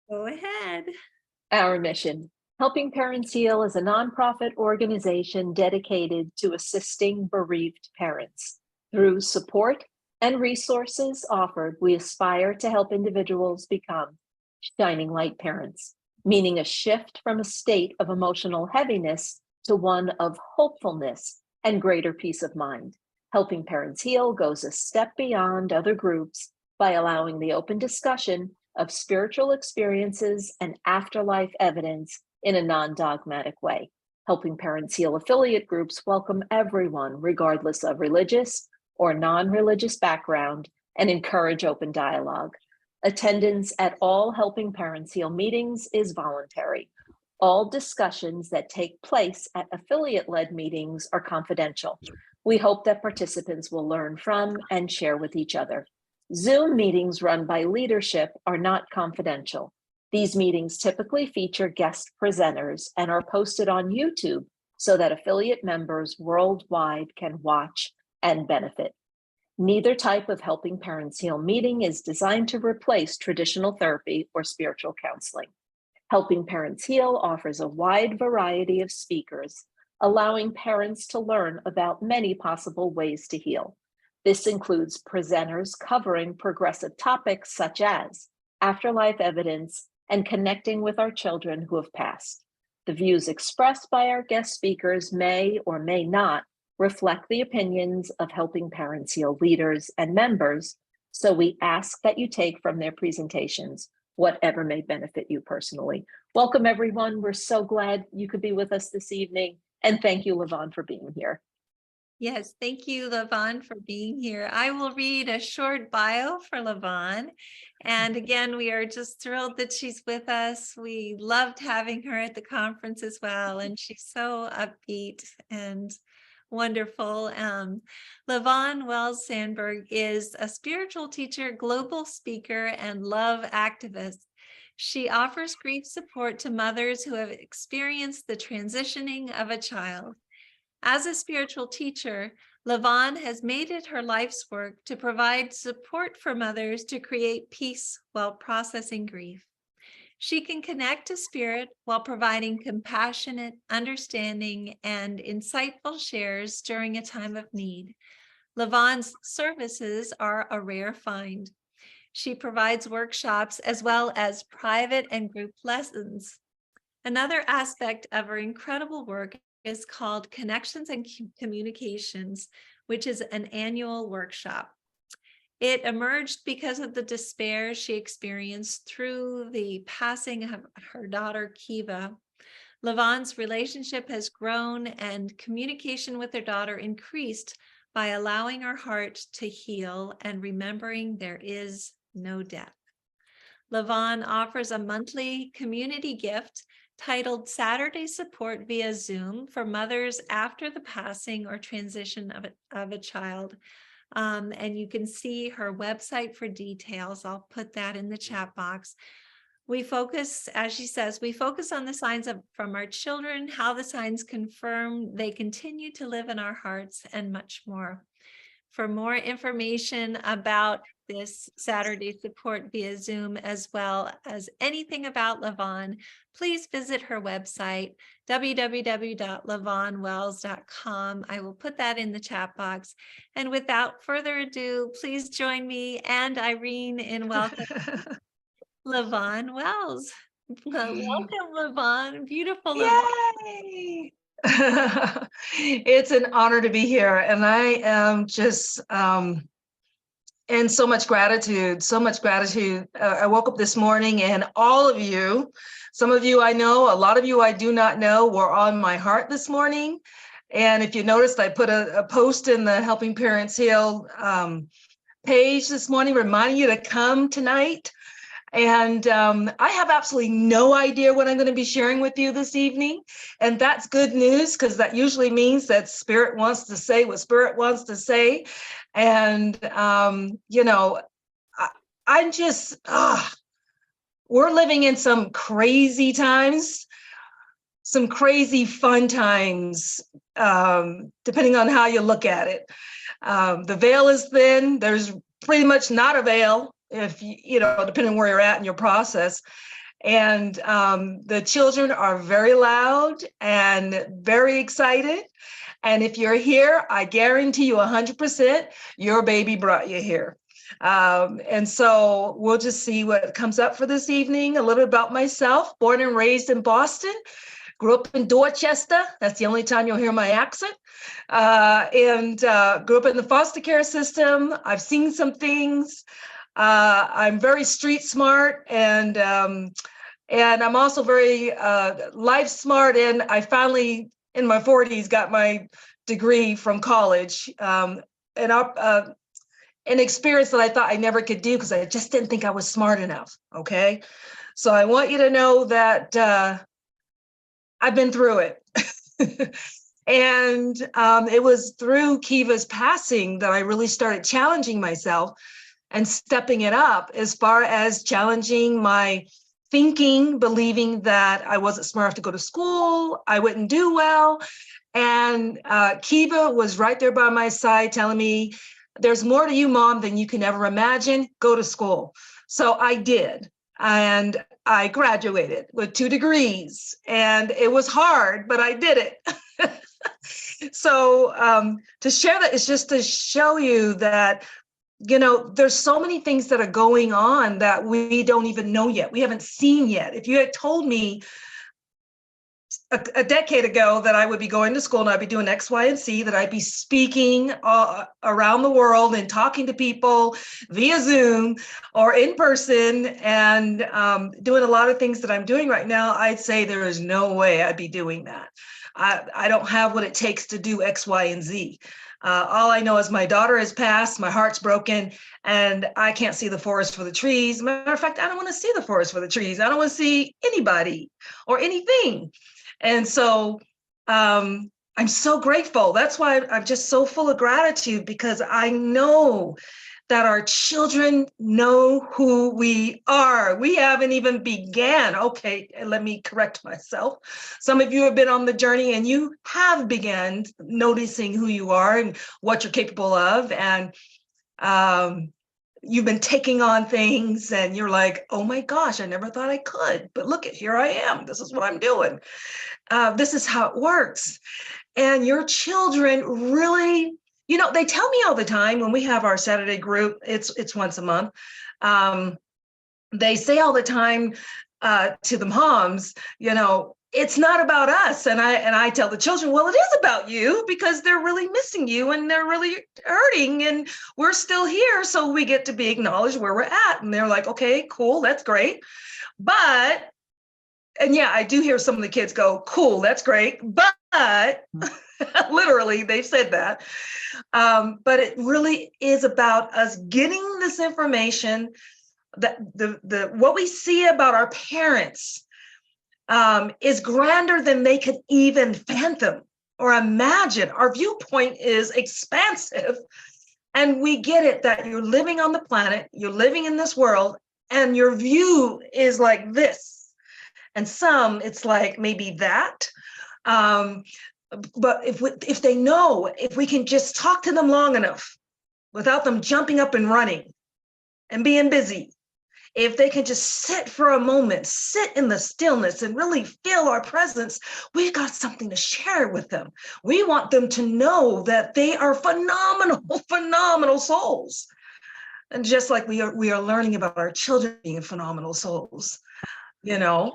Go ahead. Our mission: Helping Parents Heal is a nonprofit organization dedicated to assisting bereaved parents. Through support and resources offered, we aspire to help individuals become shining light parents, meaning a shift from a state of emotional heaviness to one of hopefulness and greater peace of mind. Helping Parents Heal goes a step beyond other groups by allowing the open discussion of spiritual experiences and afterlife evidence in a non-dogmatic way. Helping Parents Heal affiliate groups welcome everyone, regardless of religious or non-religious background, and encourage open dialogue. Attendance at all Helping Parents Heal meetings is voluntary. All discussions that take place at affiliate-led meetings are confidential. We hope that participants will learn from and share with each other. Zoom meetings run by leadership are not confidential. These meetings typically feature guest presenters and are posted on YouTube so that affiliate members worldwide can watch and benefit. Neither type of Helping Parents Heal meeting is designed to replace traditional therapy or spiritual counseling. Helping Parents Heal offers a wide variety of speakers, allowing parents to learn about many possible ways to heal. This includes presenters covering progressive topics such as afterlife evidence and connecting with our children who have passed. The views expressed by our guest speakers may or may not reflect the opinions of Helping Parents Heal leaders and members, so we ask that you take from their presentations whatever may benefit you personally. Welcome, everyone. We're so glad you could be with us this evening, and thank you, LaVonne, for being here. Yes, thank you, LaVonne, for being here. I will read a short bio for LaVonne. And again, we are just thrilled that she's with us. We loved having her at the conference as well. And she's so upbeat and wonderful. LaVonne Wells Sandberg is a spiritual teacher, global speaker, and love activist. She offers grief support to mothers who have experienced the transitioning of a child. As a spiritual teacher, LaVonne has made it her life's work to provide support for mothers to create peace while processing grief. She can connect to spirit while providing compassionate, understanding, and insightful shares during a time of need. LaVonne's services are a rare find. She provides workshops as well as private and group lessons. Another aspect of her incredible work is called Connections and Communications, which is an annual workshop. It emerged because of the despair she experienced through the passing of her daughter, Kiva. LaVonne's relationship has grown and communication with her daughter increased by allowing her heart to heal and remembering there is no death. LaVonne offers a monthly community gift titled Saturday Support via Zoom for mothers after the passing or transition of a child. And you can see her website for details. I'll put that in the chat box. We focus, as she says, we focus on the signs from our children, how the signs confirm they continue to live in our hearts, and much more. For more information about this Saturday support via Zoom, as well as anything about LaVonne, please visit her website, www.lavonnewells.com. I will put that in the chat box. And without further ado, please join me and Irene in welcoming LaVonne Wells. Welcome, LaVonne. Beautiful LaVonne. Yay! It's an honor to be here, and I am just in so much gratitude. I woke up this morning, and all of you, some of you I know, a lot of you I do not know, were on my heart this morning. And if you noticed, I put a post in the Helping Parents Heal page this morning reminding you to come tonight. And I have absolutely no idea what I'm going to be sharing with you this evening. And that's good news, because that usually means that Spirit wants to say what Spirit wants to say. And, you know, I'm just, we're living in some crazy times, some crazy fun times, depending on how you look at it. The veil is thin. There's pretty much not a veil, if you know, depending on where you're at in your process. And the children are very loud and very excited. And if you're here, I guarantee you 100% your baby brought you here. And so we'll just see what comes up for this evening. A little about myself, born and raised in Boston, grew up in Dorchester. That's the only time you'll hear my accent. And grew up in the foster care system. I've seen some things. I'm very street smart, and I'm also very life smart. And I finally, in my 40s, got my degree from college, and an experience that I thought I never could do because I just didn't think I was smart enough. Okay, so I want you to know that I've been through it. And it was through Kiva's passing that I really started challenging myself and stepping it up as far as challenging my thinking, believing that I wasn't smart enough to go to school, I wouldn't do well. And Kiva was right there by my side telling me, there's more to you, Mom, than you can ever imagine. Go to school. So I did. And I graduated with 2 degrees. And it was hard, but I did it. So to share that is just to show you that, you know, there's so many things that are going on that we don't even know yet. We haven't seen yet. If you had told me a decade ago that I would be going to school and I'd be doing X, Y, and Z, that I'd be speaking around the world and talking to people via Zoom or in person and doing a lot of things that I'm doing right now, I'd say there is no way I'd be doing that. I don't have what it takes to do X, Y, and Z. All I know is my daughter has passed, my heart's broken, and I can't see the forest for the trees. Matter of fact, I don't want to see the forest for the trees. I don't want to see anybody or anything. And so I'm so grateful. That's why I'm just so full of gratitude, because I know that our children know who we are. We haven't even began. Okay, let me correct myself. Some of you have been on the journey and you have begun noticing who you are and what you're capable of. And you've been taking on things and you're like, oh my gosh, I never thought I could. But look, here I am. This is what I'm doing. This is how it works. And your children really, you know, they tell me all the time when we have our Saturday group, it's once a month. They say all the time to the moms, you know, it's not about us. And I tell the children, well, it is about you, because they're really missing you and they're really hurting and we're still here. So we get to be acknowledged where we're at. And they're like, okay, cool, that's great. But, and yeah, I do hear some of the kids go, cool, that's great. But literally, they've said that. But it really is about us getting this information, that the what we see about our parents is grander than they could even fathom or imagine. Our viewpoint is expansive, and we get it that you're living on the planet, you're living in this world, and your view is like this. And some, it's like maybe that. But if they know, if we can just talk to them long enough without them jumping up and running and being busy, if they can just sit for a moment, sit in the stillness and really feel our presence, we've got something to share with them. We want them to know that they are phenomenal, phenomenal souls. And just like we are learning about our children being phenomenal souls, you know,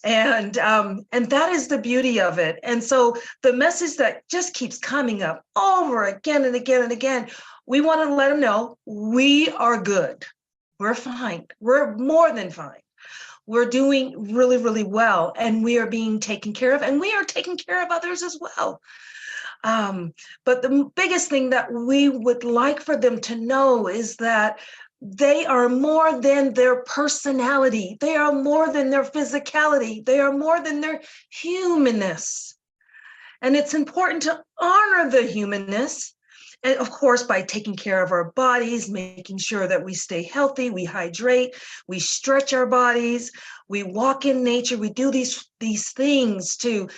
and that is the beauty of it. And so the message that just keeps coming up over again and again and again, we want to let them know we are good. We're fine. We're more than fine. We're doing really, really well, and we are being taken care of, and we are taking care of others as well. But the biggest thing that we would like for them to know is that they are more than their personality. They are more than their physicality. They are more than their humanness. And it's important to honor the humanness. And of course, by taking care of our bodies, making sure that we stay healthy, we hydrate, we stretch our bodies, we walk in nature, we do these things to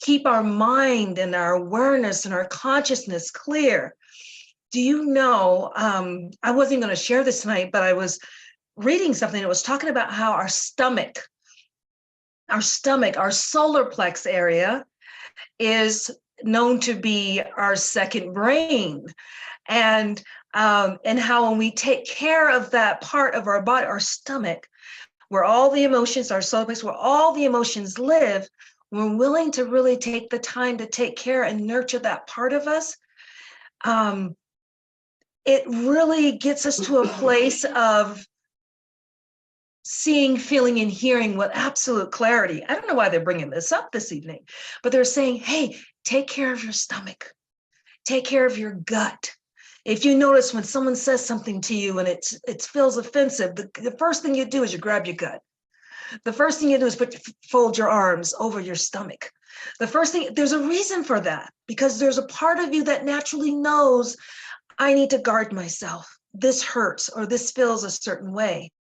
keep our mind and our awareness and our consciousness clear. Do you know, I wasn't going to share this tonight, but I was reading something that was talking about how our stomach, our solar plex area is known to be our second brain. And how when we take care of that part of our body, our stomach, where all the emotions, our solar plex, where all the emotions live, we're willing to really take the time to take care and nurture that part of us. It really gets us to a place of seeing, feeling, and hearing with absolute clarity. I don't know why they're bringing this up this evening, but they're saying, hey, take care of your stomach, take care of your gut. If you notice when someone says something to you and it feels offensive, the first thing you do is you grab your gut. The first thing you do is fold your arms over your stomach. The first thing, there's a reason for that, because there's a part of you that naturally knows, I need to guard myself. This hurts, or this feels a certain way.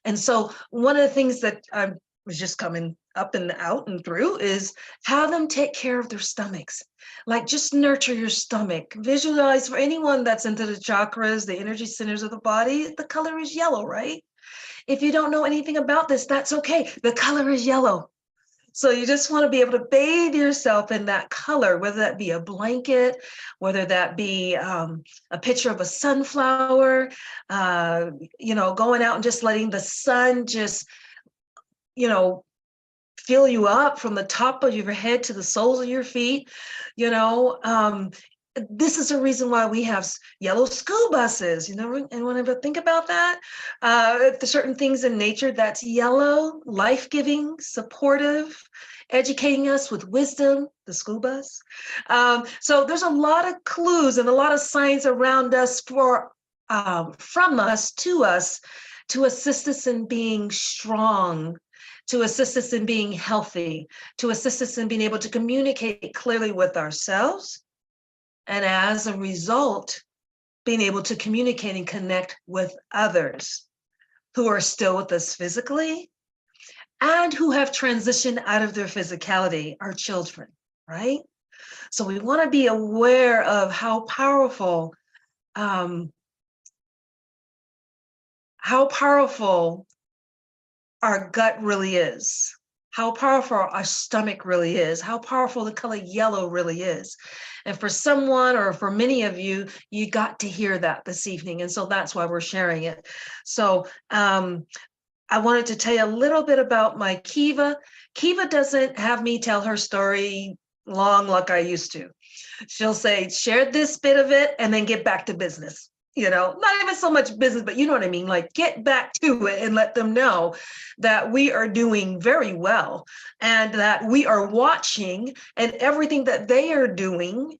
And so one of the things that I was just coming up and out and through is have them take care of their stomachs. Like, just nurture your stomach. Visualize, for anyone that's into the chakras, the energy centers of the body, the color is yellow, right? If you don't know anything about this, that's okay. The color is yellow. So you just want to be able to bathe yourself in that color, whether that be a blanket, whether that be a picture of a sunflower, going out and just letting the sun just, fill you up from the top of your head to the soles of your feet. This is a reason why we have yellow school buses. Anyone ever think about that? There's certain things in nature that's yellow, life-giving, supportive, educating us with wisdom, the school bus. So there's a lot of clues and a lot of signs around us from us to assist us in being strong, to assist us in being healthy, to assist us in being able to communicate clearly with ourselves, and as a result, being able to communicate and connect with others who are still with us physically and who have transitioned out of their physicality, our children, right? So we want to be aware of how powerful our gut really is, how powerful our stomach really is, how powerful the color yellow really is. And for someone, or for many of you, you got to hear that this evening. And so that's why we're sharing it. So I wanted to tell you a little bit about my Kiva. Kiva doesn't have me tell her story long like I used to. She'll say, share this bit of it and then get back to business. Not even so much business, but you know what I mean? Like, get back to it and let them know that we are doing very well and that we are watching, and everything that they are doing,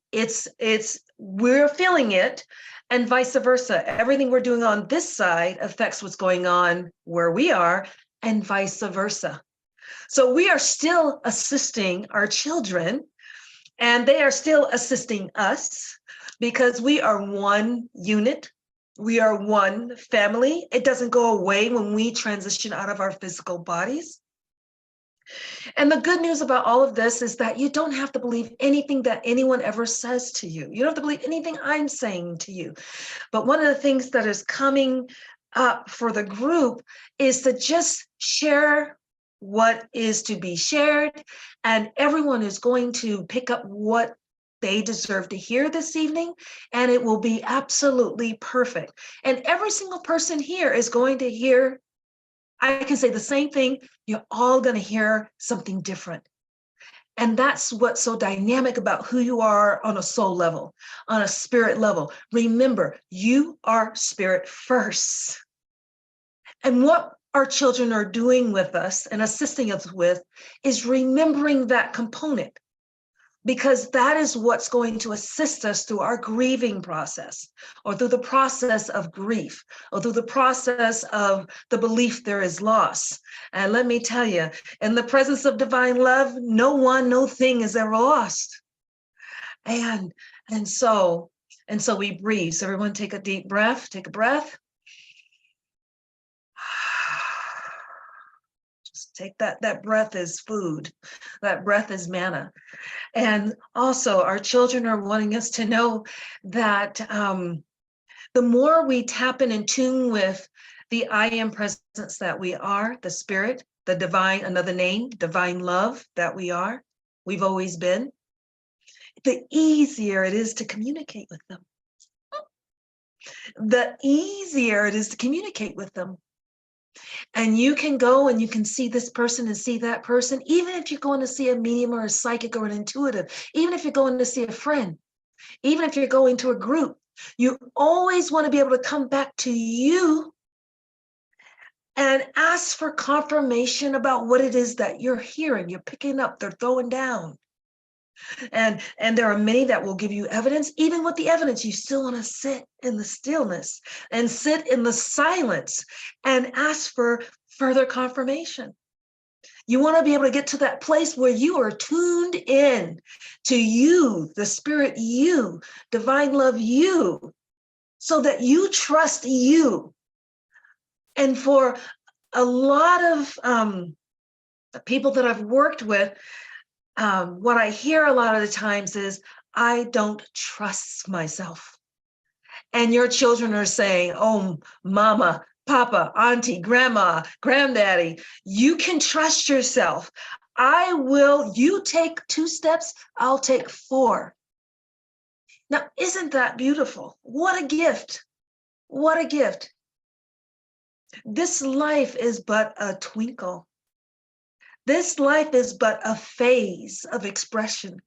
we're feeling it, and vice versa. Everything we're doing on this side affects what's going on where we are, and vice versa. So we are still assisting our children, and they are still assisting us, because we are one unit, we are one family. It doesn't go away when we transition out of our physical bodies. And the good news about all of this is that you don't have to believe anything that anyone ever says to you. You don't have to believe anything I'm saying to you. But one of the things that is coming up for the group is to just share what is to be shared, and everyone is going to pick up what they deserve to hear this evening, and it will be absolutely perfect. And every single person here is going to hear, I can say the same thing, you're all going to hear something different. And that's what's so dynamic about who you are on a soul level, on a spirit level. Remember, you are spirit first. And what our children are doing with us and assisting us with is remembering that component, because that is what's going to assist us through our grieving process, or through the process of grief, or through the process of the belief there is loss. And let me tell you, in the presence of divine love, no thing is ever lost. And so we breathe. So everyone take a deep breath, take a breath. Just take that breath is food. That breath is manna. And also, our children are wanting us to know that the more we tap in and tune with the I am presence that we are, the spirit, the divine, another name, divine love that we are, we've always been, the easier it is to communicate with them. The easier it is to communicate with them. And you can go and you can see this person and see that person, even if you're going to see a medium or a psychic or an intuitive, even if you're going to see a friend, even if you're going to a group, you always want to be able to come back to you and ask for confirmation about what it is that you're hearing, you're picking up, they're throwing down. And there are many that will give you evidence. Even with the evidence, you still want to sit in the stillness and sit in the silence and ask for further confirmation. You want to be able to get to that place where you are tuned in to you, the spirit you, divine love you, so that you trust you. And for a lot of people that I've worked with, what I hear a lot of the times is, I don't trust myself. And your children are saying, oh, mama, papa, auntie, grandma, granddaddy, you can trust yourself. You take 2 steps, I'll take 4. Now, isn't that beautiful? What a gift. What a gift. This life is but a twinkle. This life is but a phase of expression.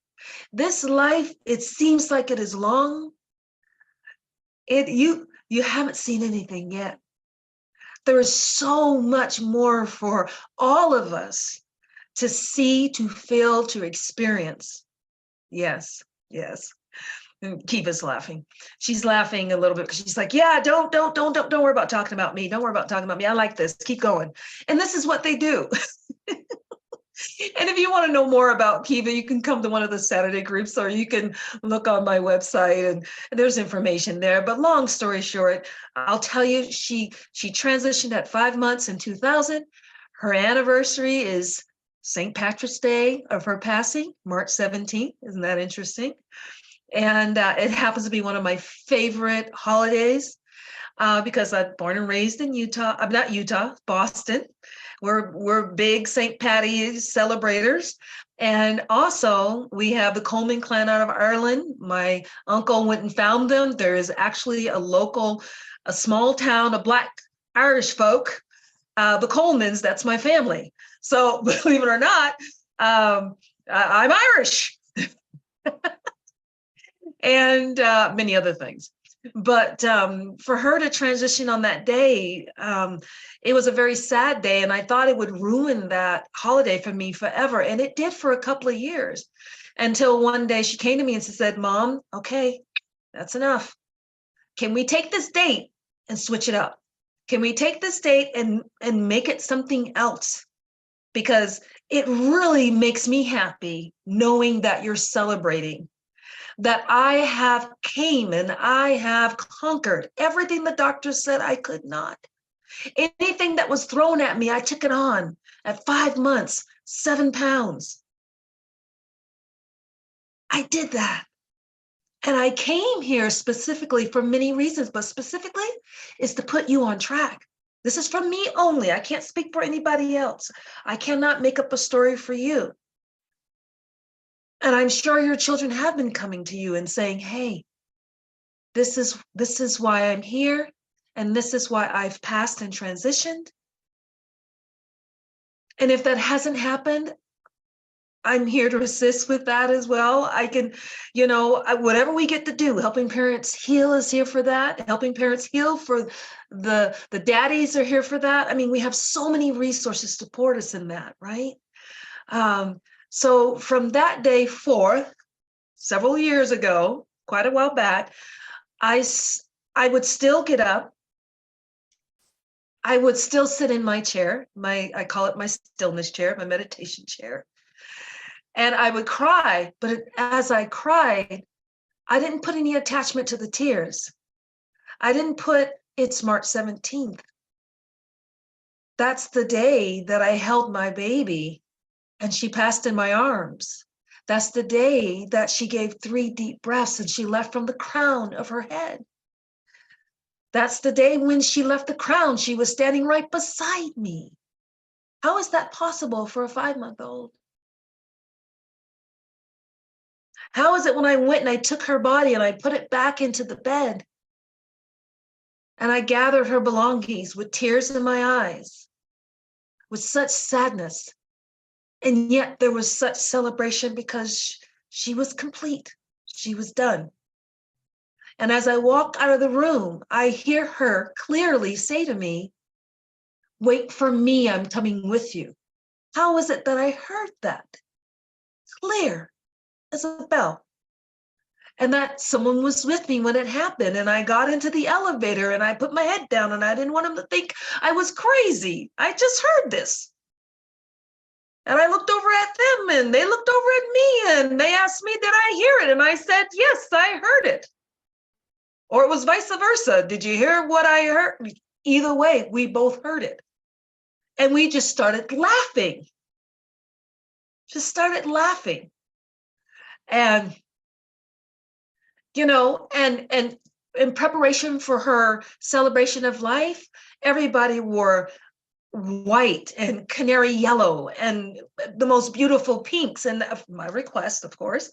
This life, it seems like it is long. You haven't seen anything yet. There is so much more for all of us to see, to feel, to experience. Yes, yes. And Kiva's laughing. She's laughing a little bit because she's like, yeah, don't worry about talking about me. Don't worry about talking about me. I like this. Keep going. And this is what they do. And if you want to know more about Kiva, you can come to one of the Saturday groups, or you can look on my website and there's information there. But long story short, I'll tell you, she transitioned at 5 months in 2000. Her anniversary is St. Patrick's Day of her passing, March 17th. Isn't that interesting? And it happens to be one of my favorite holidays because I'm born and raised in Utah. I'm not Utah, Boston. We're big St. Patty's celebrators. And also we have the Coleman clan out of Ireland. My uncle went and found them. There is actually a small town of Black Irish folk, the Colemans, that's my family. So believe it or not, I'm Irish. And many other things. But for her to transition on that day, it was a very sad day, and I thought it would ruin that holiday for me forever. And it did for a couple of years, until one day she came to me and she said, Mom, okay, that's enough. Can we take this date and switch it up? Can we take this date and make it something else? Because it really makes me happy knowing that you're celebrating, that I have came and I have conquered everything the doctor said I could not. Anything that was thrown at me, I took it on at 5 months, 7 pounds. I did that. And I came here specifically for many reasons, but specifically is to put you on track. This is for me only. I can't speak for anybody else. I cannot make up a story for you. And I'm sure your children have been coming to you and saying, hey, this is why I'm here, and this is why I've passed and transitioned. And if that hasn't happened, I'm here to assist with that as well. I can, whatever we get to do, helping parents heal is here for that. Helping parents heal for the daddies are here for that. I mean, we have so many resources to support us in that, right? So from that day forth, several years ago, quite a while back, I would still get up. I would still sit in my chair. I call it my stillness chair, my meditation chair. And I would cry, but as I cried, I didn't put any attachment to the tears. I didn't put, it's March 17th. That's the day that I held my baby and she passed in my arms. That's the day that she gave 3 deep breaths and she left from the crown of her head. That's the day when she left the crown. She was standing right beside me. How is that possible for a 5-month-old? How is it when I went and I took her body and I put it back into the bed and I gathered her belongings with tears in my eyes, with such sadness, and yet there was such celebration because she was complete. She was done. And as I walk out of the room, I hear her clearly say to me, "Wait for me, I'm coming with you." How is it that I heard that? Clear as a bell. And that someone was with me when it happened. And I got into the elevator and I put my head down and I didn't want him to think I was crazy. I just heard this. And I looked over at them and they looked over at me and they asked me, did I hear it? And I said, yes, I heard it. Or it was vice versa. Did you hear what I heard? Either way, we both heard it. And we just started laughing. Just started laughing. And you know, and in preparation for her celebration of life, everybody wore white and canary yellow and the most beautiful pinks, and my request, of course.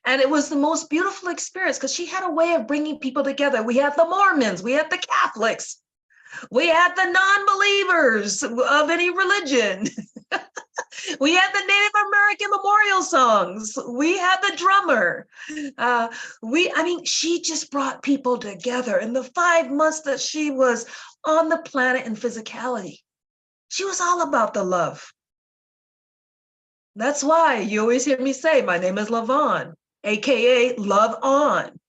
And it was the most beautiful experience because she had a way of bringing people together. We had the Mormons, we had the Catholics, we had the non-believers of any religion. We had the Native American memorial songs. We had the drummer. She just brought people together. In the 5 months that she was on the planet in physicality, she was all about the love. That's why you always hear me say, my name is LaVonne, AKA Love On.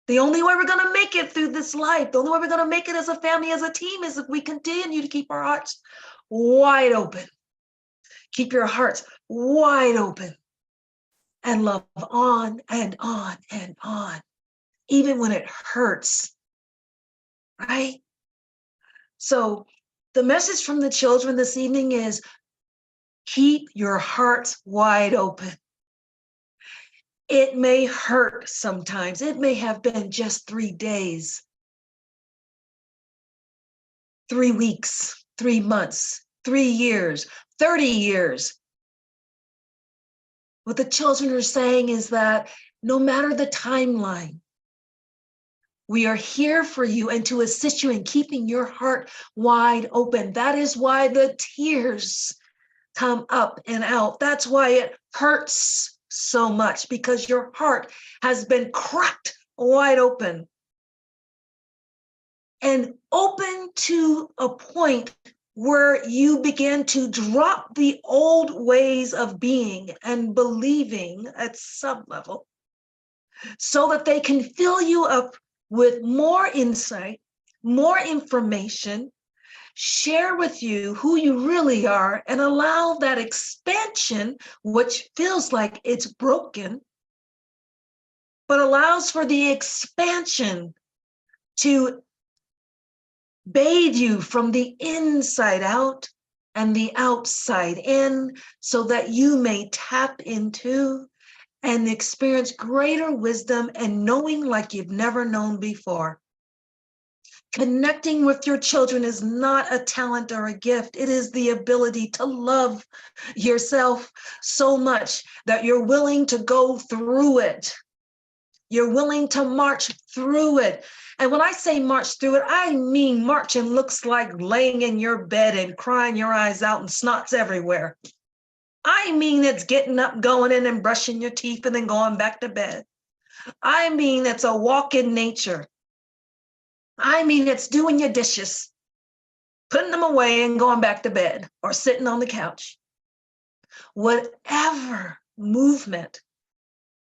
The only way we're going to make it through this life, the only way we're going to make it as a family, as a team, is if we continue to keep our hearts wide open. Keep your hearts wide open and love on and on and on, even when it hurts, right? So the message from the children this evening is keep your hearts wide open. It may hurt sometimes. It may have been just 3 days, 3 weeks, 3 months, 3 years, 30 years. What the children are saying is that no matter the timeline, we are here for you and to assist you in keeping your heart wide open. That is why the tears come up and out. That's why it hurts so much, because your heart has been cracked wide open and open to a point where you begin to drop the old ways of being and believing at some level so that they can fill you up with more insight, more information, share with you who you really are, and allow that expansion, which feels like it's broken, but allows for the expansion to bathe you from the inside out and the outside in, so that you may tap into and experience greater wisdom and knowing like you've never known before. Connecting with your children is not a talent or a gift. It is the ability to love yourself so much that you're willing to go through it. You're willing to march through it. And when I say march through it, I mean marching looks like laying in your bed and crying your eyes out and snots everywhere. I mean it's getting up, going in and brushing your teeth and then going back to bed. I mean it's a walk in nature. I mean it's doing your dishes, putting them away and going back to bed, or sitting on the couch. Whatever movement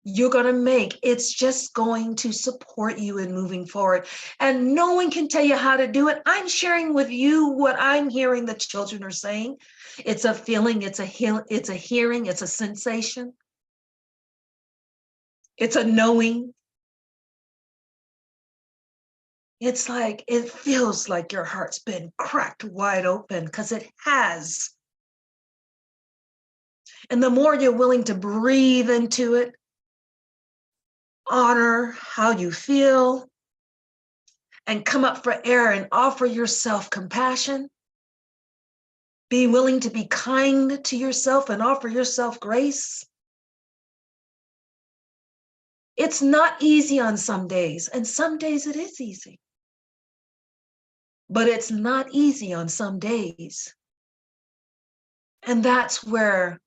you're going to make, it's just going to support you in moving forward. And no one can tell you how to do it. I'm sharing with you what I'm hearing the children are saying. It's a feeling, it's a hearing, it's a sensation. It's a knowing. It's like, it feels like your heart's been cracked wide open, because it has. And the more you're willing to breathe into it, honor how you feel, and come up for air and offer yourself compassion. Be willing to be kind to yourself and offer yourself grace. It's not easy on some days, and some days it is easy. But it's not easy on some days. And that's where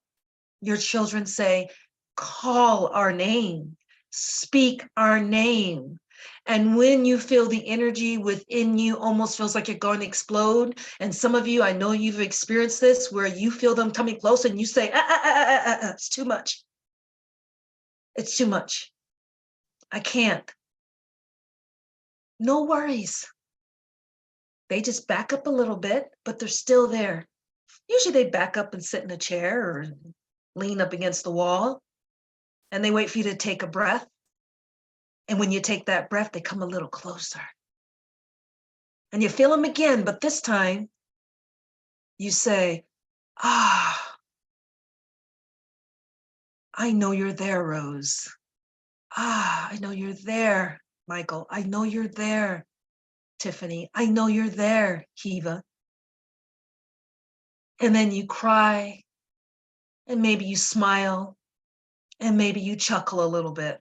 your children say, call our name, speak our name. And when you feel the energy within you almost feels like you're going to explode, and some of you, I know you've experienced this, where you feel them coming close and you say, it's too much. It's too much. I can't. No worries. They just back up a little bit, but they're still there. Usually they back up and sit in a chair or lean up against the wall, and they wait for you to take a breath. And when you take that breath, they come a little closer. And you feel them again, but this time you say, I know you're there, Rose. I know you're there, Michael. I know you're there, Tiffany. I know you're there, Kiva. And then you cry, and maybe you smile, and maybe you chuckle a little bit.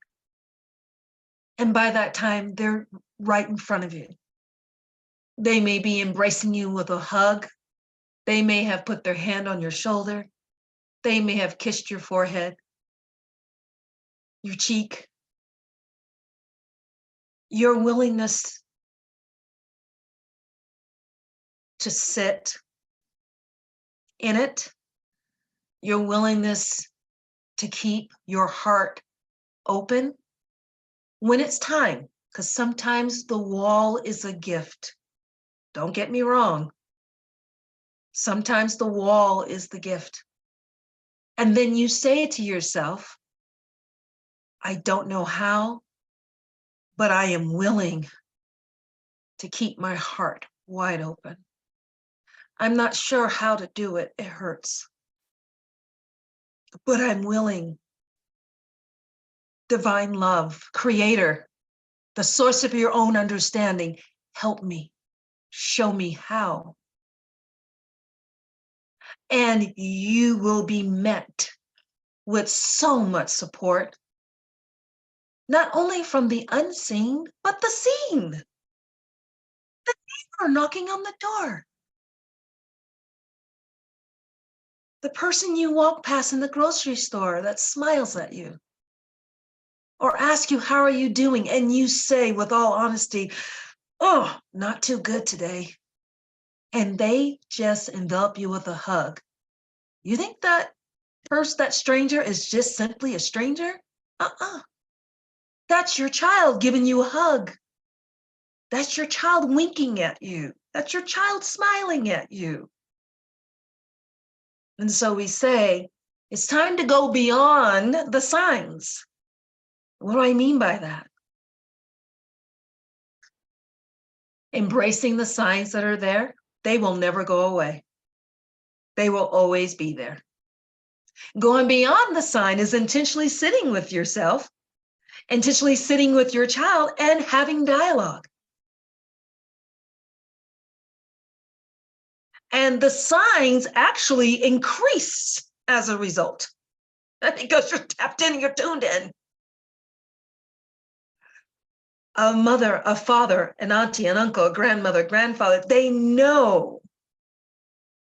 And by that time, they're right in front of you. They may be embracing you with a hug. They may have put their hand on your shoulder. They may have kissed your forehead, your cheek. Your willingness to sit in it, your willingness to keep your heart open when it's time, because sometimes the wall is a gift. Don't get me wrong. Sometimes the wall is the gift. And then you say to yourself, I don't know how, but I am willing to keep my heart wide open. I'm not sure how to do it. It hurts. But I'm willing. Divine love, creator, the source of your own understanding, help me, show me how. And you will be met with so much support, not only from the unseen, but the seen. The neighbor knocking on the door. The person you walk past in the grocery store that smiles at you. Or ask you, how are you doing? And you say with all honesty, oh, not too good today. And they just envelop you with a hug. You think that that stranger is just simply a stranger? That's your child giving you a hug. That's your child winking at you. That's your child smiling at you. And so we say, it's time to go beyond the signs. What do I mean by that? Embracing the signs that are there, they will never go away. They will always be there. Going beyond the sign is intentionally sitting with yourself, intentionally sitting with your child and having dialogue. And the signs actually increase as a result because you're tapped in, you're tuned in. A mother, a father, an auntie, an uncle, a grandmother, grandfather, they know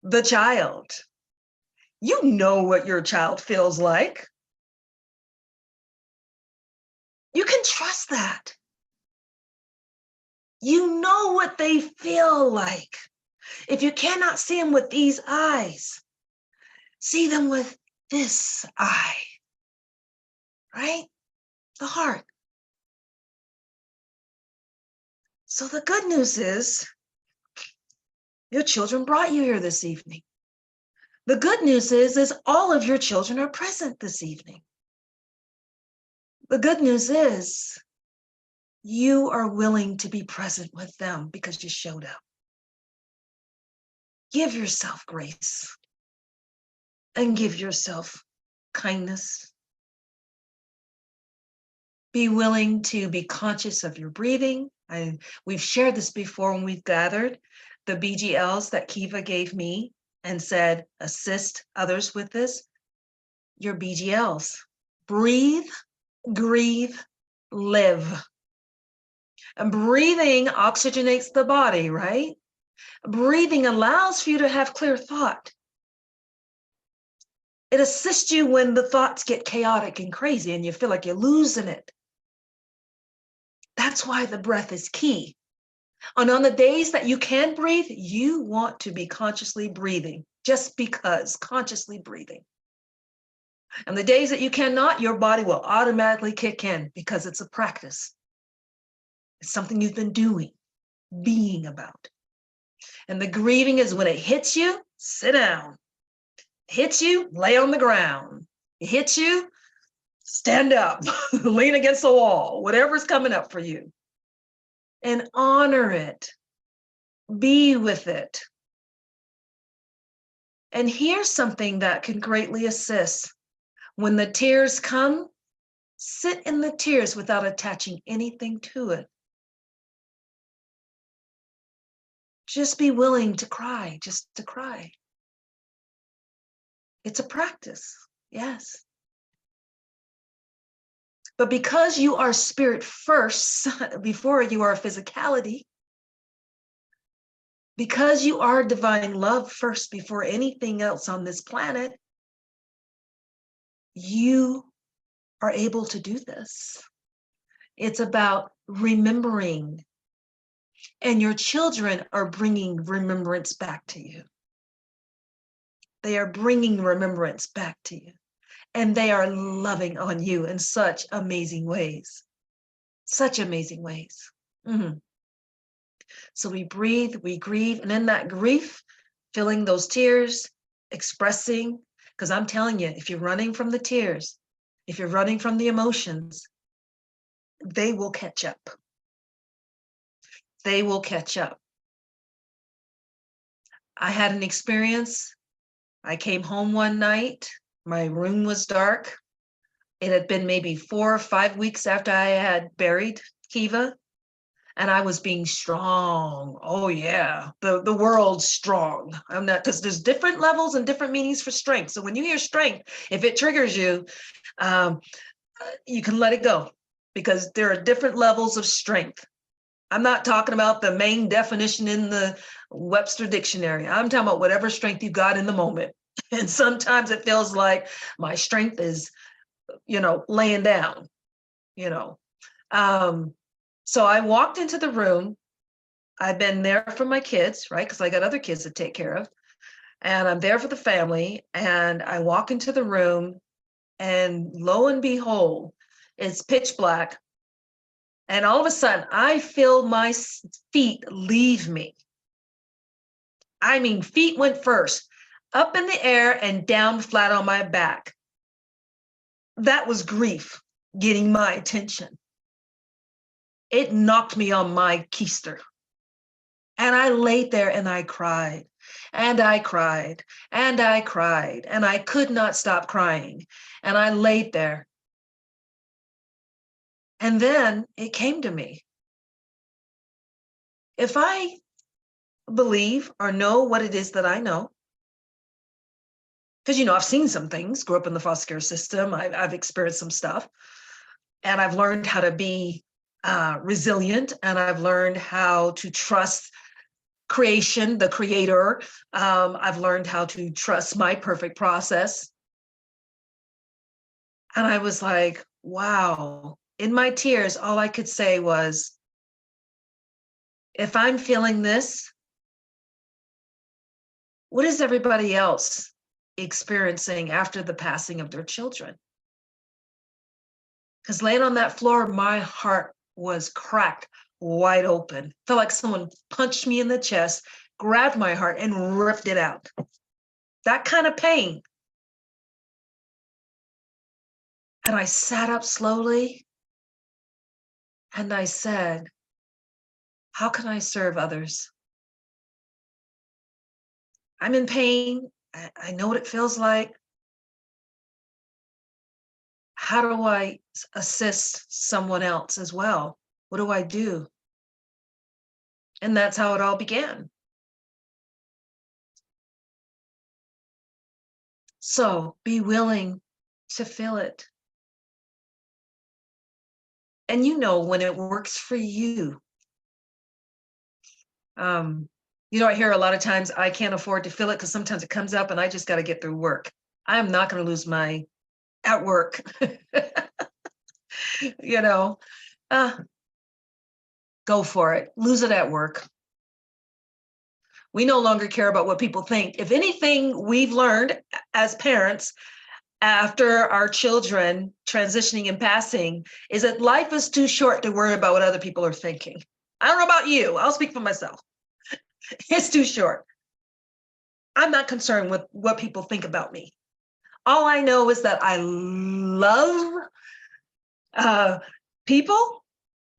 the child. You know what your child feels like. You can trust that. You know what they feel like. If you cannot see them with these eyes, see them with this eye, right? The heart. So the good news is your children brought you here this evening. The good news is all of your children are present this evening. The good news is you are willing to be present with them because you showed up. Give yourself grace and give yourself kindness. Be willing to be conscious of your breathing, We've shared this before when we've gathered the BGLs that Kiva gave me and said, assist others with this. Your BGLs. Breathe, grieve, live. And breathing oxygenates the body, right? Breathing allows for you to have clear thought. It assists you when the thoughts get chaotic and crazy and you feel like you're losing it. That's why the breath is key. And on the days that you can breathe, you want to be consciously breathing, just because consciously breathing. And the days that you cannot, your body will automatically kick in because it's a practice. It's something you've been doing, being about. And the grieving is when it hits you, sit down. Hits you, lay on the ground. It hits you, stand up, lean against the wall, whatever's coming up for you. And honor it. Be with it. And here's something that can greatly assist. When the tears come, sit in the tears without attaching anything to it. Just be willing to cry, just to cry. It's a practice, yes. But because you are spirit first, before you are physicality, because you are divine love first before anything else on this planet, you are able to do this. It's about remembering, and your children are bringing remembrance back to you. They are bringing remembrance back to you, and they are loving on you in such amazing ways, such amazing ways. Mm-hmm. So we breathe, we grieve, and in that grief, feeling those tears, expressing, because I'm telling you, if you're running from the tears, if you're running from the emotions, they will catch up. They will catch up. I had an experience. I came home one night. My room was dark. It had been maybe 4 or 5 weeks after I had buried Kiva, and I was being strong. Oh yeah, the world's strong. I'm not, because there's different levels and different meanings for strength. So when you hear strength, if it triggers you, you can let it go, because there are different levels of strength. I'm not talking about the main definition in the Webster dictionary. I'm talking about whatever strength you got in the moment. And sometimes it feels like my strength is, laying down, So I walked into the room. I've been there for my kids, right? Because I got other kids to take care of. And I'm there for the family. And I walk into the room, and lo and behold, it's pitch black. And all of a sudden, I feel my feet leave me. I mean, feet went first, up in the air and down flat on my back. That was grief getting my attention. It knocked me on my keister. And I laid there and I cried, and I cried, and I cried, and I could not stop crying. And I laid there. And then it came to me. If I believe or know what it is that I know, because, I've seen some things, grew up in the foster care system, I've experienced some stuff, and I've learned how to be resilient, and I've learned how to trust creation, the creator. I've learned how to trust my perfect process. And I was like, wow. In my tears, all I could say was, if I'm feeling this, what is everybody else experiencing after the passing of their children? Because laying on that floor, my heart was cracked wide open. Felt like someone punched me in the chest, grabbed my heart, and ripped it out. That kind of pain. And I sat up slowly, and I said, how can I serve others? I'm in pain. I know what it feels like. How do I assist someone else as well? What do I do? And that's how it all began. So be willing to feel it. And you know when it works for you. I hear a lot of times I can't afford to feel it because sometimes it comes up and I just got to get through work. I am not going to lose my at work. you know, go for it. Lose it at work. We no longer care about what people think. If anything, we've learned as parents after our children transitioning and passing is that life is too short to worry about what other people are thinking. I don't know about you. I'll speak for myself. It's too short. I'm not concerned with what people think about me. All I know is that I love people.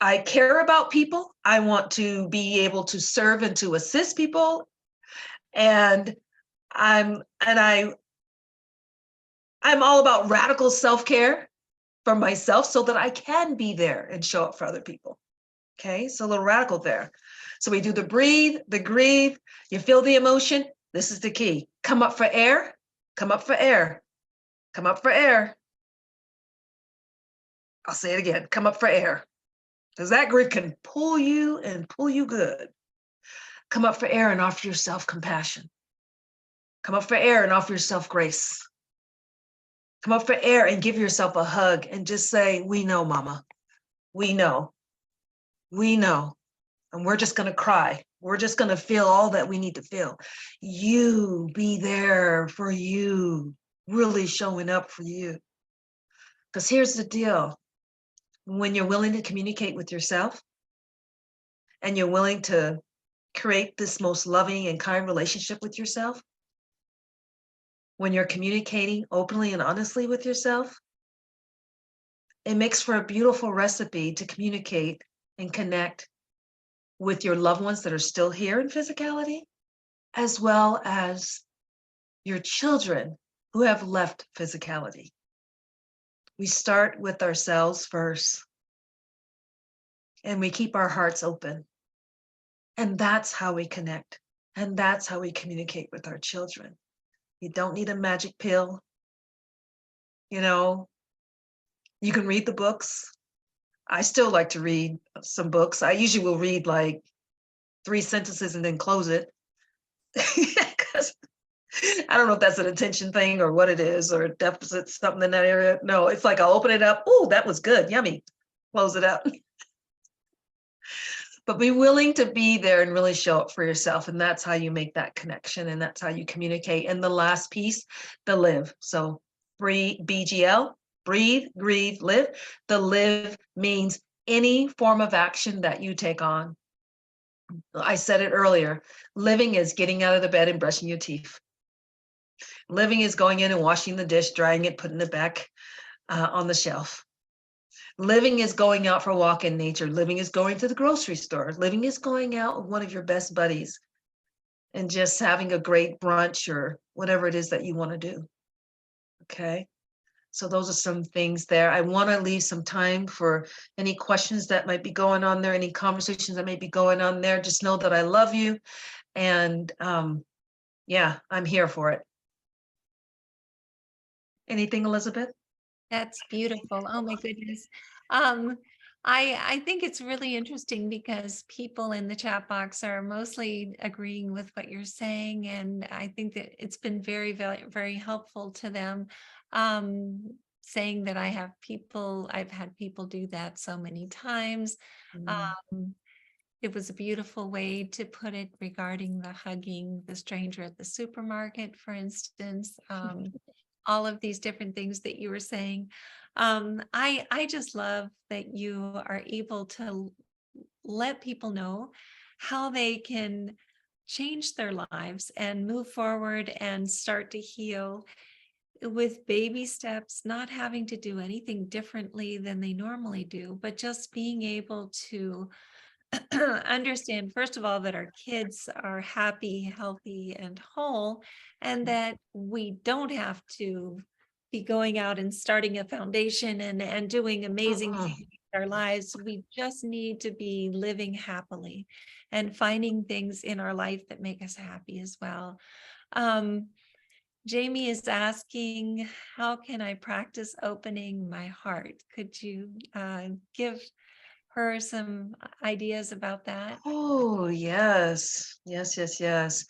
I care about people. I want to be able to serve and to assist people. And I'm all about radical self-care for myself so that I can be there and show up for other people. Okay, so a little radical there. So we do the breathe, the grieve, you feel the emotion. This is the key. Come up for air, come up for air, come up for air. I'll say it again, come up for air. Because that grid can pull you and pull you good. Come up for air and offer yourself compassion. Come up for air and offer yourself grace. Come up for air and give yourself a hug and just say, we know, mama. We know. We know. And we're just going to cry. We're just going to feel all that we need to feel. You be there for you, really showing up for you. Because here's the deal. When you're willing to communicate with yourself and you're willing to create this most loving and kind relationship with yourself, when you're communicating openly and honestly with yourself, it makes for a beautiful recipe to communicate and connect with your loved ones that are still here in physicality, as well as your children who have left physicality. We start with ourselves first, and we keep our hearts open. And that's how we connect. And that's how we communicate with our children. You don't need a magic pill. You can read the books. I still like to read some books. I usually will read like 3 sentences and then close it. Because I don't know if that's an attention thing or what it is, or a deficit, something in that area. No, it's like I'll open it up. Oh, that was good. Yummy. Close it out. But be willing to be there and really show up for yourself. And that's how you make that connection. And that's how you communicate. And the last piece, the live. So breathe, BGL, breathe, grieve, live. The live means any form of action that you take on. I said it earlier. Living is getting out of the bed and brushing your teeth. Living is going in and washing the dish, drying it, putting it back on the shelf. Living is going out for a walk in nature. Living is going to the grocery store. Living is going out with one of your best buddies and just having a great brunch or whatever it is that you want to do. Okay. So those are some things there. I want to leave some time for any questions that might be going on there, any conversations that may be going on there. Just know that I love you. And yeah, I'm here for it. Anything, Elizabeth? That's beautiful. Oh my goodness. I think it's really interesting because people in the chat box are mostly agreeing with what you're saying, and I think that it's been very, very, very helpful to them. Saying that I've had people do that so many times. It was a beautiful way to put it regarding the hugging the stranger at the supermarket, for instance. All of these different things that you were saying. I just love that you are able to let people know how they can change their lives and move forward and start to heal with baby steps, not having to do anything differently than they normally do, but just being able to understand, first of all, that our kids are happy, healthy, and whole, and that we don't have to be going out and starting a foundation and doing amazing things our lives. We just need to be living happily and finding things in our life that make us happy as well. Jamie is asking, how can I practice opening my heart? Could you give her some ideas about that? Oh, yes. Yes, yes, yes.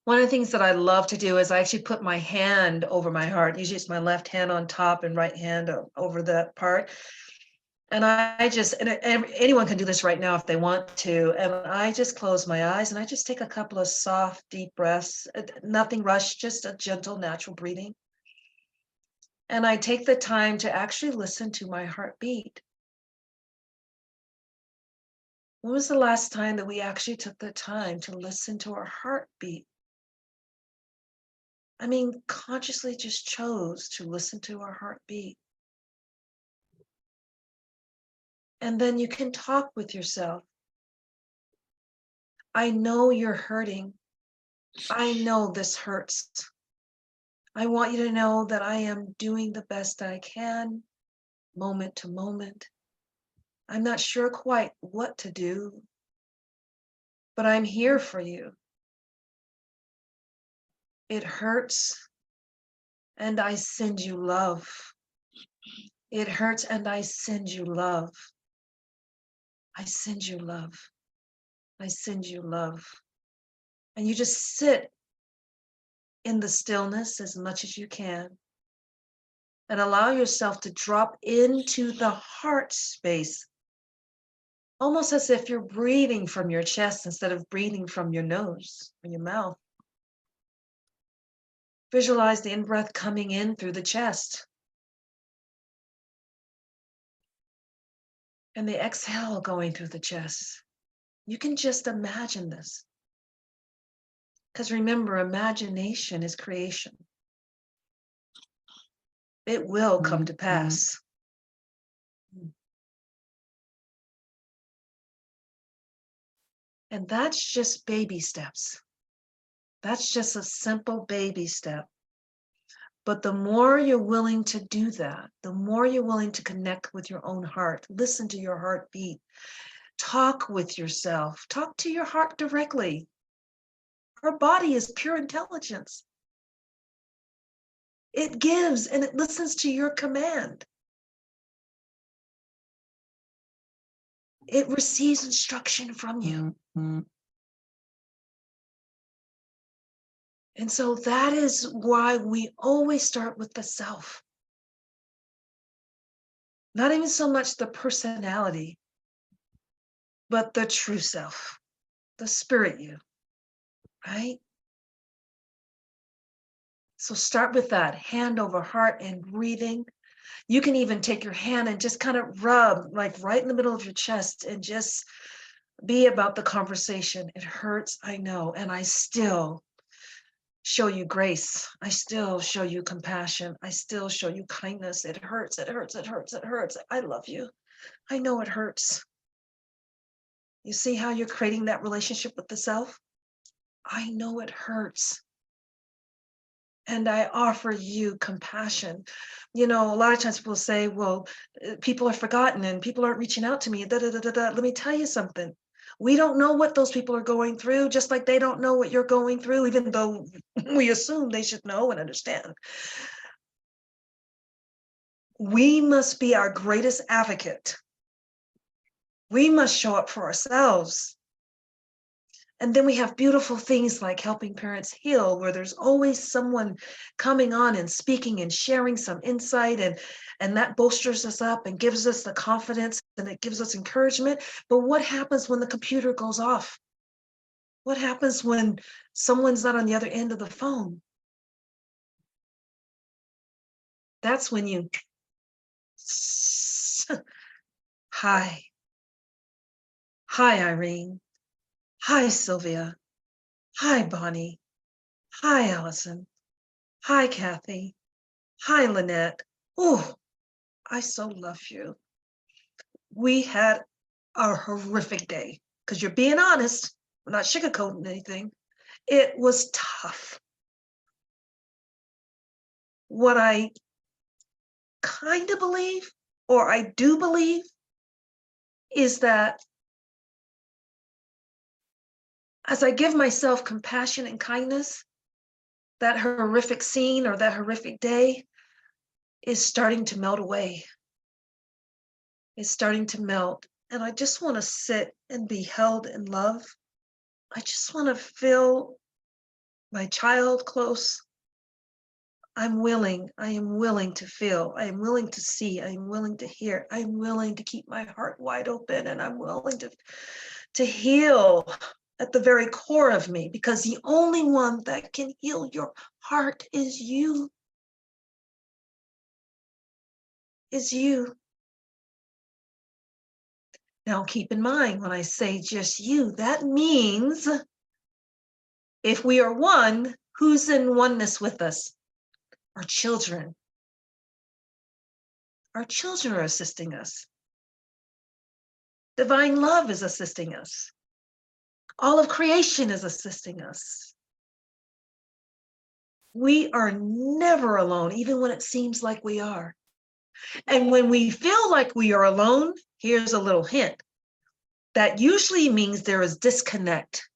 One of the things that I love to do is I actually put my hand over my heart. Usually it's my left hand on top and right hand over that part. And I just, anyone can do this right now if they want to. And I just close my eyes and I just take a couple of soft, deep breaths, nothing rushed, just a gentle, natural breathing. And I take the time to actually listen to my heartbeat. When was the last time that we actually took the time to listen to our heartbeat? I mean, consciously just chose to listen to our heartbeat. And then you can talk with yourself. I know you're hurting. I know this hurts. I want you to know that I am doing the best I can, moment to moment. I'm not sure quite what to do, but I'm here for you. It hurts, and I send you love. It hurts, and I send you love. I send you love. I send you love. And you just sit in the stillness as much as you can and allow yourself to drop into the heart space, almost as if you're breathing from your chest instead of breathing from your nose or your mouth. Visualize the in-breath coming in through the chest and the exhale going through the chest. You can just imagine this. Because remember, imagination is creation. It will come to pass. And that's just baby steps. That's just a simple baby step. But the more you're willing to do that, the more you're willing to connect with your own heart, listen to your heartbeat, talk with yourself, talk to your heart directly. Our body is pure intelligence. It gives and it listens to your command. It receives instruction from you. And so that is why we always start with the self. Not even so much the personality, but the true self, the spirit you, right? So start with that, hand over heart and breathing. You can even take your hand and just kind of rub like right in the middle of your chest and just be about the conversation. It hurts, I know, and I still show you grace. I still show you compassion. I still show you kindness. It hurts, it hurts, it hurts, it hurts. I love you. I know it hurts. You see how you're creating that relationship with the self? I know it hurts. And I offer you compassion. You know, a lot of times people say, well, people are forgotten and people aren't reaching out to me. Da, da, da, da, da. Let me tell you something. We don't know what those people are going through, just like they don't know what you're going through, even though we assume they should know and understand. We must be our greatest advocate. We must show up for ourselves. And then we have beautiful things like Helping Parents Heal, where there's always someone coming on and speaking and sharing some insight, and that bolsters us up and gives us the confidence and it gives us encouragement. But what happens when the computer goes off? What happens when someone's not on the other end of the phone? That's when you, hi. Hi, Irene. Hi, Sylvia. Hi, Bonnie. Hi, Allison. Hi, Kathy. Hi, Lynette. Oh, I so love you. We had a horrific day because you're being honest. We're not sugarcoating anything. It was tough. What I kind of believe, or I do believe, is that as I give myself compassion and kindness, that horrific scene or that horrific day is starting to melt away. It's starting to melt. And I just want to sit and be held in love. I just want to feel my child close. I am willing to feel, I am willing to see, I am willing to hear, I am willing to keep my heart wide open, and I'm willing to heal at the very core of me, because the only one that can heal your heart is you. Is you. Now keep in mind, when I say just you, that means if we are one, who's in oneness with us? Our children. Our children are assisting us. Divine love is assisting us. All of creation is assisting us. We are never alone, even when it seems like we are. And when we feel like we are alone, here's a little hint. That usually means there is disconnect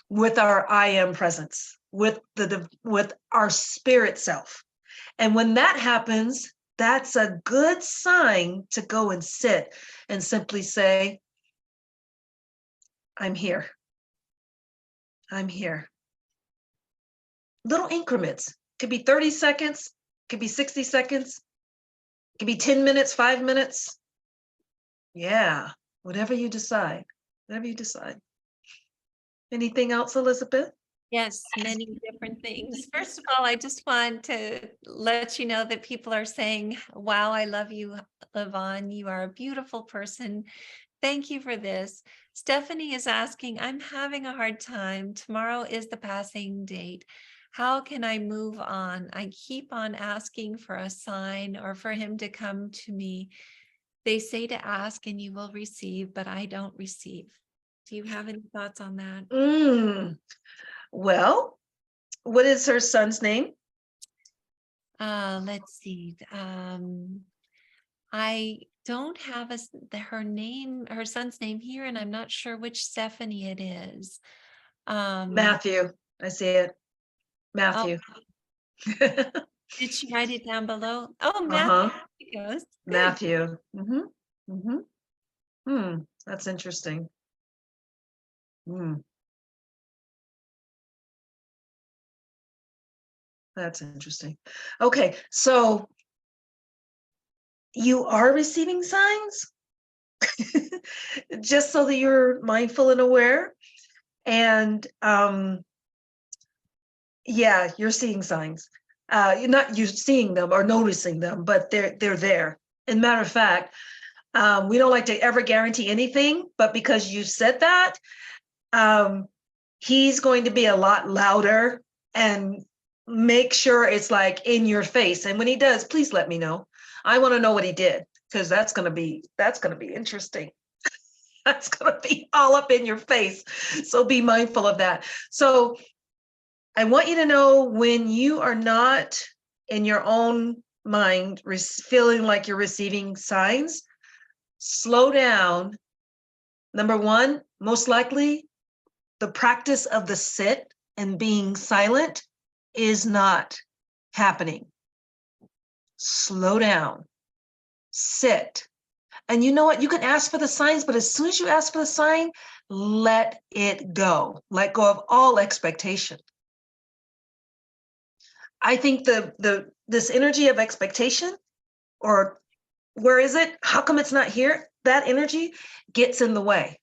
with our I am presence, with our spirit self. And when that happens, that's a good sign to go and sit and simply say, I'm here. I'm here. Little increments. Could be 30 seconds, could be 60 seconds, could be 10 minutes, 5 minutes. Yeah, whatever you decide, whatever you decide. Anything else, Elizabeth? Yes, many different things. First of all, I just want to let you know that people are saying, wow, I love you, LaVonne. You are a beautiful person. Thank you for this. Stephanie is asking, I'm having a hard time. Tomorrow is the passing date. How can I move on? I keep on asking for a sign or for him to come to me. They say to ask and you will receive, but I don't receive. Do you have any thoughts on that? Well, what is her son's name? Let's see. I don't have her son's name here, and I'm not sure which Stephanie it is. Matthew. I see it. Matthew. Did she write it down below? Oh, Matthew. Uh-huh. He goes. Good. Matthew. That's interesting. That's interesting. Okay, so you are receiving signs, just so that you're mindful and aware. And yeah, you're seeing signs. You're seeing them or noticing them, but they're there. And matter of fact, we don't like to ever guarantee anything, but because you said that, he's going to be a lot louder and make sure it's like in your face. And when he does, please let me know. I want to know what he did, because that's gonna be interesting. That's gonna be all up in your face. So be mindful of that. So I want you to know, when you are not in your own mind feeling like you're receiving signs, slow down. Number one, most likely the practice of the sit and being silent is not happening. Slow down, sit. And you know what? You can ask for the signs, but as soon as you ask for the sign, let it go. Let go of all expectation. I think this energy of expectation, or where is it? How come it's not here? That energy gets in the way.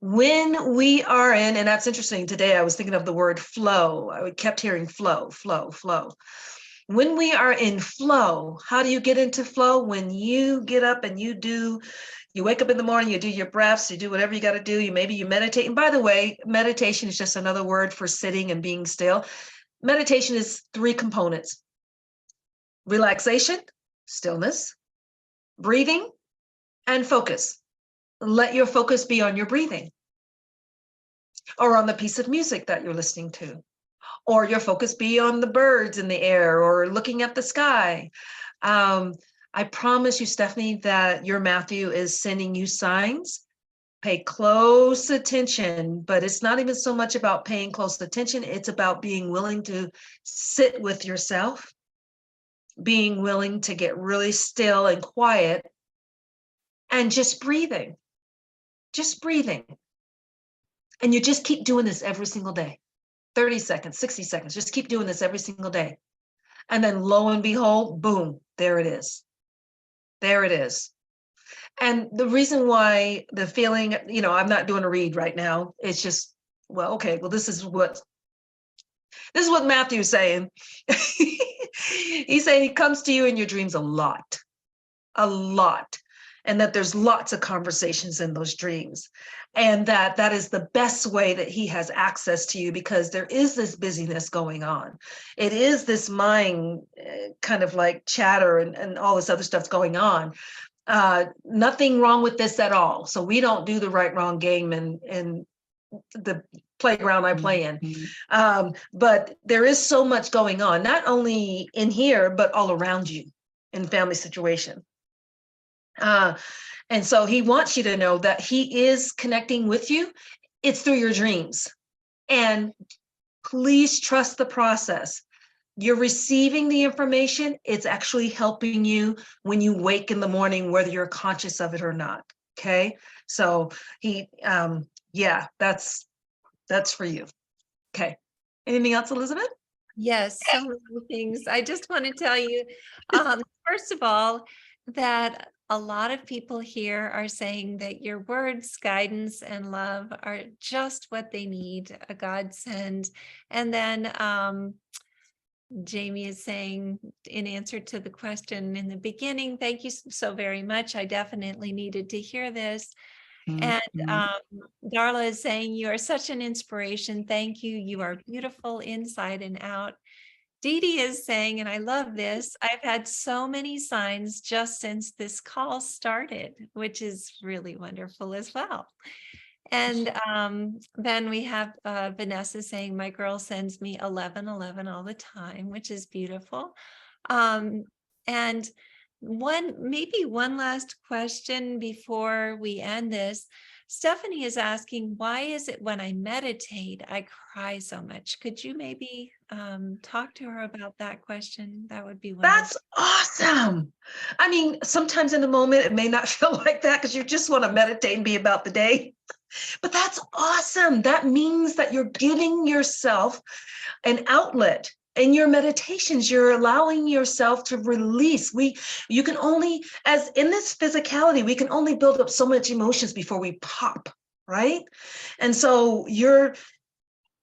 When we are in, and that's interesting, today I was thinking of the word flow. I kept hearing flow, flow, flow. When we are in flow, how do you get into flow? When you get up and you wake up in the morning, you do your breaths, you do whatever you got to do. Maybe you meditate. And by the way, meditation is just another word for sitting and being still. Meditation is 3 components: relaxation, stillness, breathing, and focus. Let your focus be on your breathing, or on the piece of music that you're listening to, or your focus be on the birds in the air, or looking at the sky. I promise you, Stephanie, that your Matthew is sending you signs. Pay close attention, but it's not even so much about paying close attention. It's about being willing to sit with yourself, being willing to get really still and quiet, and just breathing. And you just keep doing this every single day. 30 seconds, 60 seconds, just keep doing this every single day. And then lo and behold, boom, there it is. There it is. And the reason why the feeling, I'm not doing a read right now. It's just, this is what Matthew's saying. He's saying he comes to you in your dreams a lot. And that there's lots of conversations in those dreams. And that is the best way that he has access to you, because there is this busyness going on. It is this mind kind of like chatter and all this other stuff's going on. Nothing wrong with this at all. So we don't do the right wrong game in the playground I play in. But there is so much going on, not only in here, but all around you in family situation. And so he wants you to know that he is connecting with you. It's through your dreams. And please trust the process. You're receiving the information. It's actually helping you when you wake in the morning, whether you're conscious of it or not. Okay. So that's for you. Okay. Anything else, Elizabeth? Yes, so many things. I just want to tell you, first of all, that a lot of people here are saying that your words, guidance, and love are just what they need, a godsend. And then Jamie is saying, in answer to the question in the beginning, thank you so very much. I definitely needed to hear this. And Darla is saying, you are such an inspiration. Thank you. You are beautiful inside and out. Dee Dee is saying, and I love this, I've had so many signs just since this call started, which is really wonderful as well. And then we have Vanessa saying, my girl sends me 1111 all the time, which is beautiful. And maybe one last question before we end this. Stephanie is asking, why is it when I meditate, I cry so much? Could you maybe talk to her about that question? That would be wonderful. That's awesome. I mean, sometimes in the moment, it may not feel like that because you just want to meditate and be about the day. But that's awesome. That means that you're giving yourself an outlet. In your meditations, you're allowing yourself to release. You can only, as in this physicality, we can only build up so much emotions before we pop, right? And so you're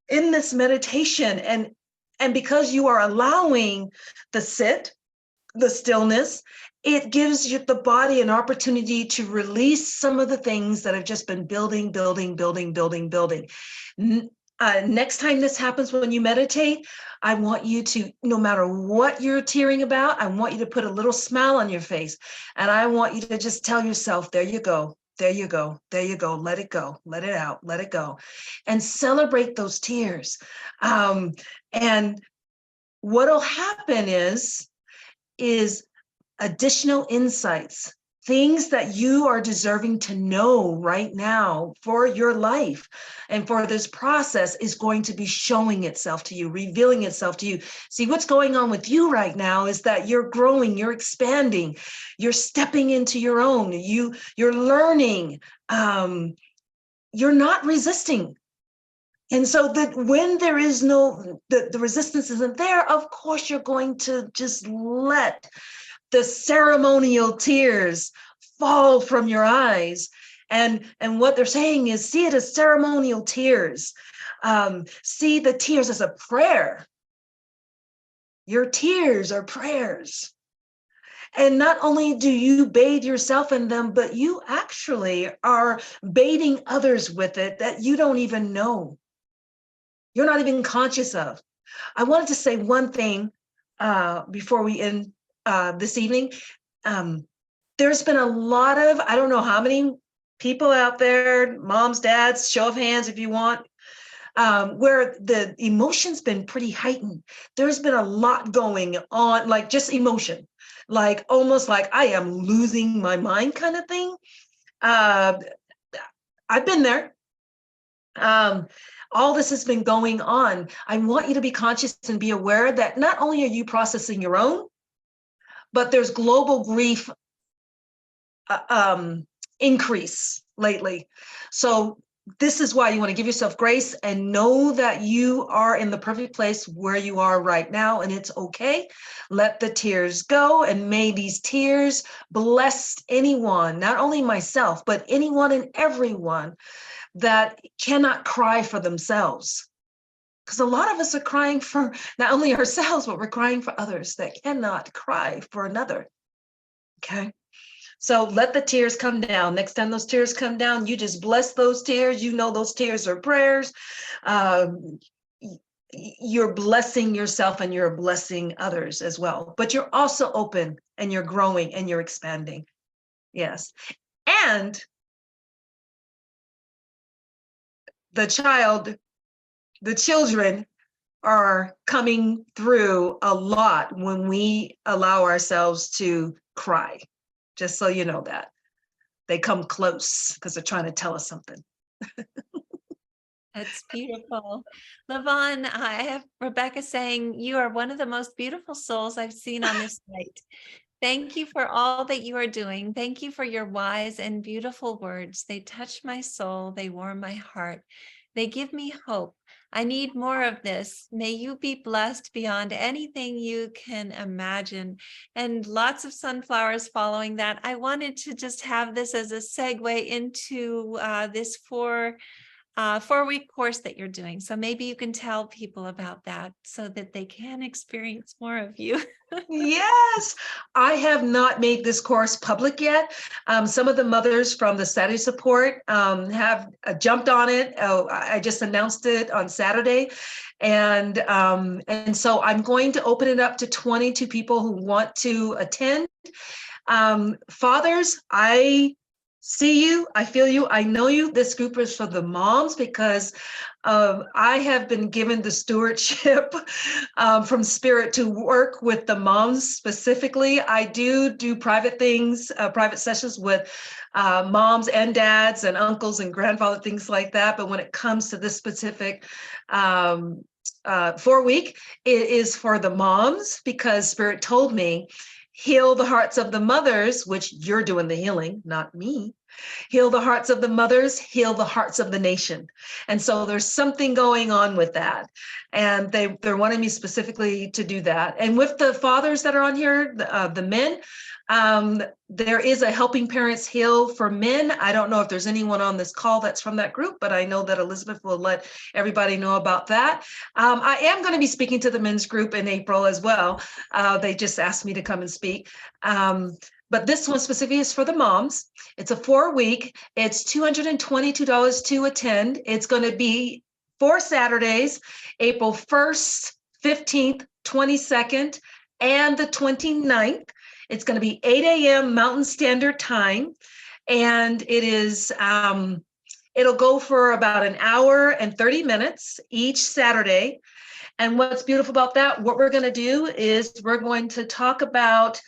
in this meditation, and because you are allowing the sit, the stillness, it gives you the body an opportunity to release some of the things that have just been building. Next time this happens when you meditate, I want you to, no matter what you're tearing about, I want you to put a little smile on your face. And I want you to just tell yourself, there you go. There you go. There you go. Let it go. Let it out. Let it go. And celebrate those tears. And what'll happen is additional insights, things that you are deserving to know right now for your life and for this process is going to be showing itself to you, revealing itself to you. See, what's going on with you right now is that you're growing, you're expanding, you're stepping into your own, you're learning, you're not resisting. And so that when there is the resistance isn't there, of course, you're going to just let the ceremonial tears fall from your eyes. And what they're saying is, see it as ceremonial tears. See the tears as a prayer. Your tears are prayers. And not only do you bathe yourself in them, but you actually are bathing others with it that you don't even know. You're not even conscious of. I wanted to say one thing before we end this evening. There's been a lot of, I don't know how many people out there, moms, dads, show of hands if you want, where the emotion's been pretty heightened. There's been a lot going on, like just emotion. like almost like I am losing my mind kind of thing. I've been there. All this has been going on. I want you to be conscious and be aware that not only are you processing your own, but there's global grief increase lately. So this is why you want to give yourself grace and know that you are in the perfect place where you are right now, and it's okay. Let the tears go, and may these tears bless anyone, not only myself, but anyone and everyone that cannot cry for themselves. Because a lot of us are crying for not only ourselves, but we're crying for others that cannot cry for another. Okay. So let the tears come down. Next time those tears come down, you just bless those tears. You know those tears are prayers. You're blessing yourself and you're blessing others as well. But you're also open and you're growing and you're expanding. Yes. And the children are coming through a lot when we allow ourselves to cry. Just so you know that. They come close because they're trying to tell us something. That's beautiful. LaVonne, I have Rebecca saying you are one of the most beautiful souls I've seen on this site. Thank you for all that you are doing. Thank you for your wise and beautiful words. They touch my soul. They warm my heart. They give me hope. I need more of this. May you be blessed beyond anything you can imagine. And lots of sunflowers following that. I wanted to just have this as a segue into this 4-week course that you're doing. So maybe you can tell people about that so that they can experience more of you. Yes, I have not made this course public yet. Some of the mothers from the Saturday support have jumped on it. Oh, I just announced it on Saturday. And so I'm going to open it up to 22 people who want to attend. Fathers, I see you, I feel you, I know you. This group is for the moms because I have been given the stewardship from Spirit to work with the moms specifically. I do private things, private sessions with moms and dads and uncles and grandfather, things like that. But when it comes to this specific 4-week, it is for the moms because Spirit told me, heal the hearts of the mothers, which you're doing the healing, not me. Heal the hearts of the mothers, heal the hearts of the nation. And so there's something going on with that. And they're wanting me specifically to do that. And with the fathers that are on here, the men, there is a Helping Parents Heal for Men. I don't know if there's anyone on this call that's from that group, but I know that Elizabeth will let everybody know about that. I am going to be speaking to the men's group in April as well. They just asked me to come and speak. But this one specifically is for the moms. It's a 4-week. It's $222 to attend. It's going to be 4 Saturdays, April 1st, 15th, 22nd, and the 29th. It's going to be 8 a.m. Mountain Standard Time. And it is, it'll go for about an hour and 30 minutes each Saturday. And what's beautiful about that, what we're going to do is we're going to talk about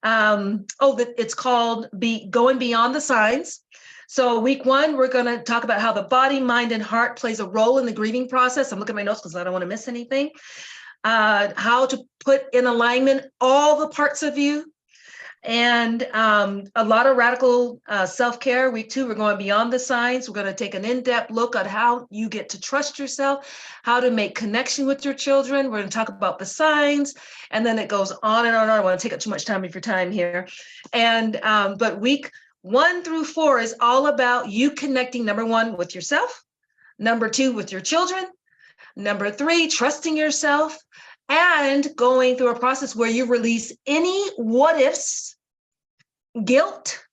it's called Going Beyond the Signs. So week 1, we're going to talk about how the body, mind, and heart plays a role in the grieving process. I'm looking at my notes because I don't want to miss anything. How to put in alignment all the parts of you. And a lot of radical self-care. Week 2, we're going beyond the signs. We're going to take an in-depth look at how you get to trust yourself, how to make connection with your children. We're going to talk about the signs, and then it goes on and on and on. I don't want to take up too much time of your time here. And but week 1 through 4 is all about you connecting, number 1, with yourself, number 2, with your children, number 3, trusting yourself, and going through a process where you release any what ifs, guilt.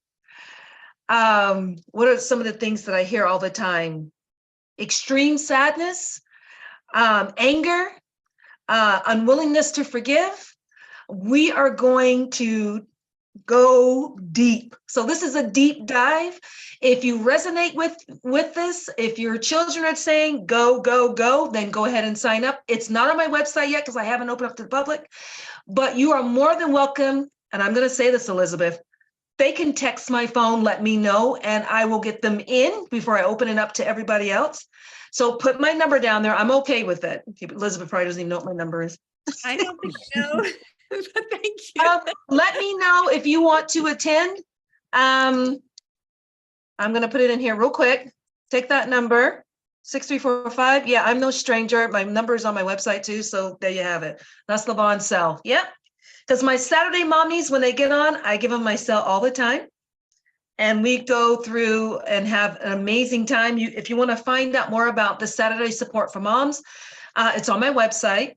What are some of the things that I hear all the time? Extreme sadness, anger, unwillingness to forgive. We are going to go deep. So this is a deep dive. If you resonate with this, if your children are saying go, go, go, then go ahead and sign up. It's not on my website yet because I haven't opened up to the public, but you are more than welcome and I'm going to say this, Elizabeth, they can text my phone, let me know, and I will get them in before I open it up to everybody else. So put my number down there. I'm okay with it. Elizabeth probably doesn't even know what my number is. I don't think so, but thank you. Let me know if you want to attend. I'm going to put it in here real quick. Take that number, 6345. Yeah, I'm no stranger. My number is on my website too. So there you have it. That's LaVonne cell. Yep. Because my Saturday mommies, when they get on, I give them my cell all the time. And we go through and have an amazing time. If you want to find out more about the Saturday support for moms, it's on my website.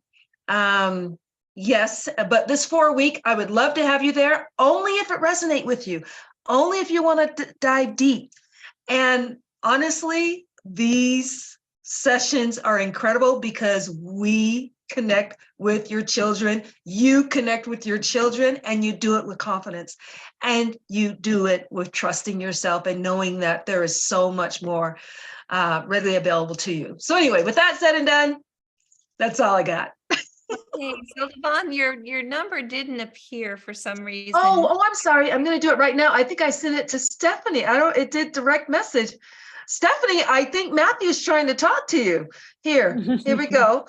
Yes, but this 4-week, I would love to have you there, only if it resonates with you, only if you want to dive deep. And honestly, these sessions are incredible because we connect with your children. You connect with your children and you do it with confidence. And you do it with trusting yourself and knowing that there is so much more readily available to you. So anyway, with that said and done, that's all I got. Okay, so LaVonne, your number didn't appear for some reason. Oh, I'm sorry. I'm going to do it right now. I think I sent it to Stephanie. It did direct message. Stephanie, I think Matthew's trying to talk to you. Here we go.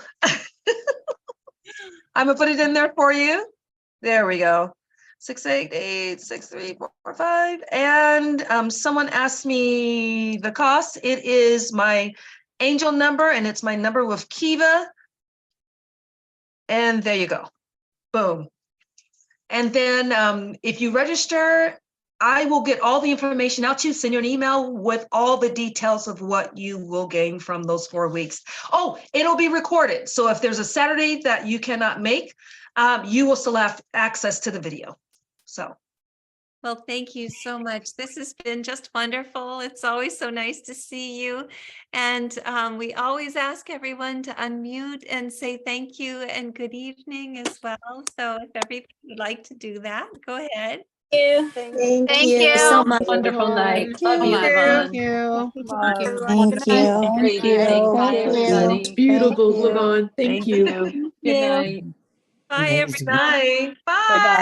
I'm going to put it in there for you. There we go. 688-6345. And someone asked me the cost. It is my angel number and it's my number with Kiva. And there you go. Boom. And then if you register, I will get all the information out to you, send you an email with all the details of what you will gain from those 4 weeks. Oh, it'll be recorded. So if there's a Saturday that you cannot make, you will still have access to the video. So. Well, thank you so much. This has been just wonderful. It's always so nice to see you. And we always ask everyone to unmute and say thank you and good evening as well. So if everybody would like to do that, go ahead. Thank Thank you you. so much. Wonderful night. Love you, Thank LaVonne. you. Thank you. Great evening. Bye, Thank you. everybody. Beautiful, Thank you. LaVonne. Thank you. Good night. Bye, Good everyone. night. Bye. Bye-bye.